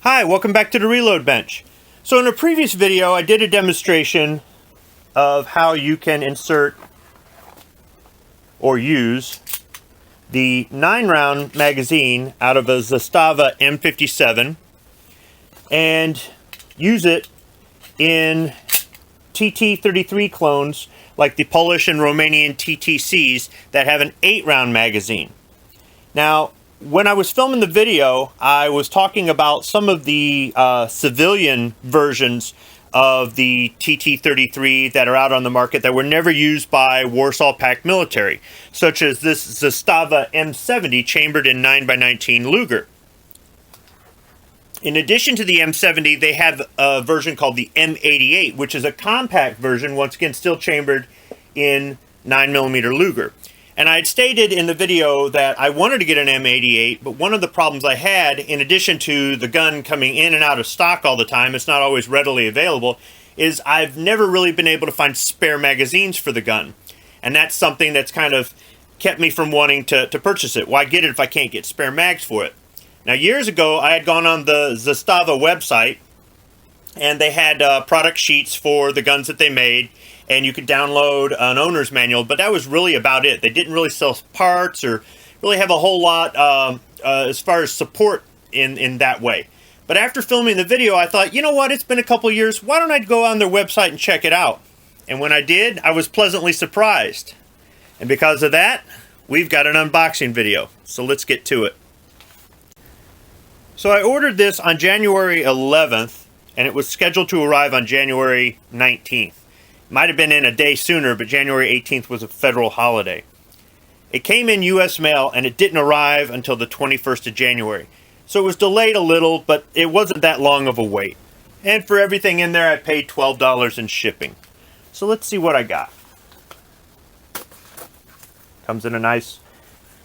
Hi, welcome back to the Reload Bench. So in a previous video I did a demonstration of how you can insert or use the 9-round magazine out of a Zastava M57 and use it in TT-33 clones like the Polish and Romanian TTCs that have an 8-round magazine. Now, when I was filming the video, I was talking about some of the civilian versions of the TT-33 that are out on the market that were never used by Warsaw Pact military, such as this Zastava M70 chambered in 9x19 Luger. In addition to the M70, they have a version called the M88, which is a compact version, once again still chambered in 9mm Luger. And I had stated in the video that I wanted to get an M88, but one of the problems I had, in addition to the gun coming in and out of stock all the time, it's not always readily available, is I've never really been able to find spare magazines for the gun. And that's something that's kind of kept me from wanting to purchase it. Why get it if I can't get spare mags for it? Now, years ago, I had gone on the Zastava website, and they had product sheets for the guns that they made, and you could download an owner's manual, but that was really about it. They didn't really sell parts or really have a whole lot as far as support in that way. But after filming the video, I thought, you know what, it's been a couple years, why don't I go on their website and check it out? And when I did, I was pleasantly surprised. And because of that, we've got an unboxing video. So let's get to it. So I ordered this on January 11th, and it was scheduled to arrive on January 19th. Might have been in a day sooner, but January 18th was a federal holiday. It came in U.S. mail, and it didn't arrive until the 21st of January. So it was delayed a little, but it wasn't that long of a wait. And for everything in there, I paid $12 in shipping. So let's see what I got. Comes in a nice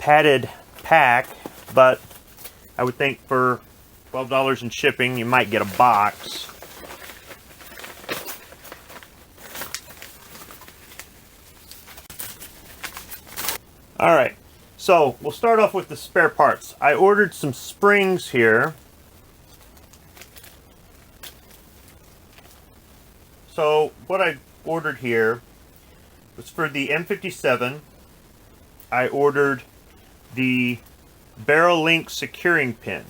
padded pack, but I would think for $12 in shipping, you might get a box. Alright, so we'll start off with the spare parts. I ordered some springs here. So what I ordered here was for the M57. I ordered the barrel link securing pin.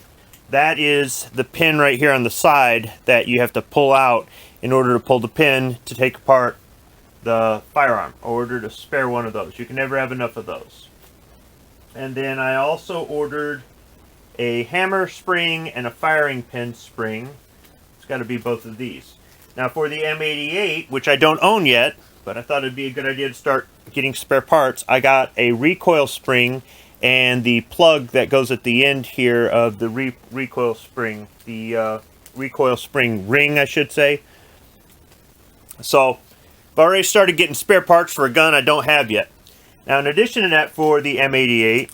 That is the pin right here on the side that you have to pull out in order to pull the pin to take apart the firearm. I ordered a spare one of those. You can never have enough of those. And then I also ordered a hammer spring and a firing pin spring. It's got to be both of these. Now for the M88, which I don't own yet, but I thought it'd be a good idea to start getting spare parts, I got a recoil spring and the plug that goes at the end here of the recoil spring, the recoil spring ring, I should say. So I've already started getting spare parts for a gun I don't have yet. Now, in addition to that, for the M88,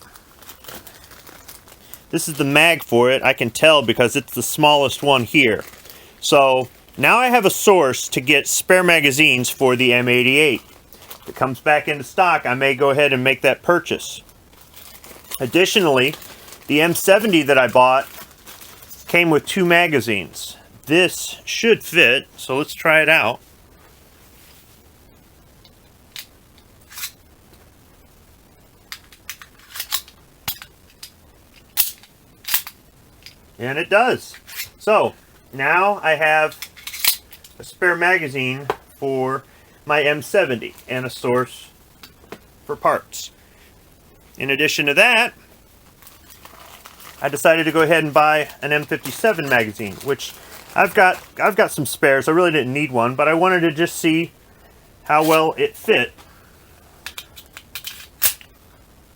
this is the mag for it. I can tell because it's the smallest one here. So now I have a source to get spare magazines for the M88. If it comes back into stock, I may go ahead and make that purchase. Additionally, the M70 that I bought came with 2 magazines. This should fit, so let's try it out. And it does. So now I have a spare magazine for my M70 and a source for parts. In addition to that, I decided to go ahead and buy an M57 magazine, which I've got some spares. I really didn't need one, but I wanted to just see how well it fit.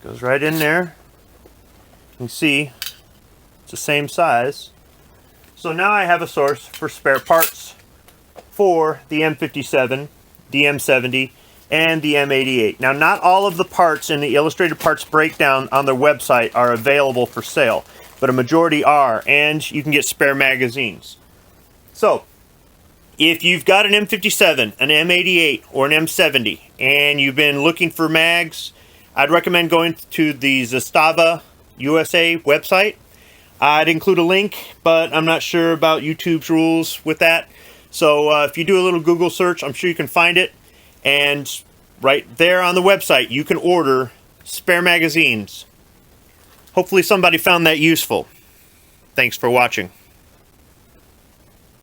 Goes right in there. You can see it's the same size. So now I have a source for spare parts for the M57, the M70, and the M88. Now, not all of the parts in the Illustrated Parts Breakdown on their website are available for sale, but a majority are, and you can get spare magazines. So, if you've got an M57, an M88, or an M70, and you've been looking for mags, I'd recommend going to the Zastava USA website. I'd include a link, but I'm not sure about YouTube's rules with that. So if you do a little Google search, I'm sure you can find it. And right there on the website, you can order spare magazines. Hopefully somebody found that useful. Thanks for watching.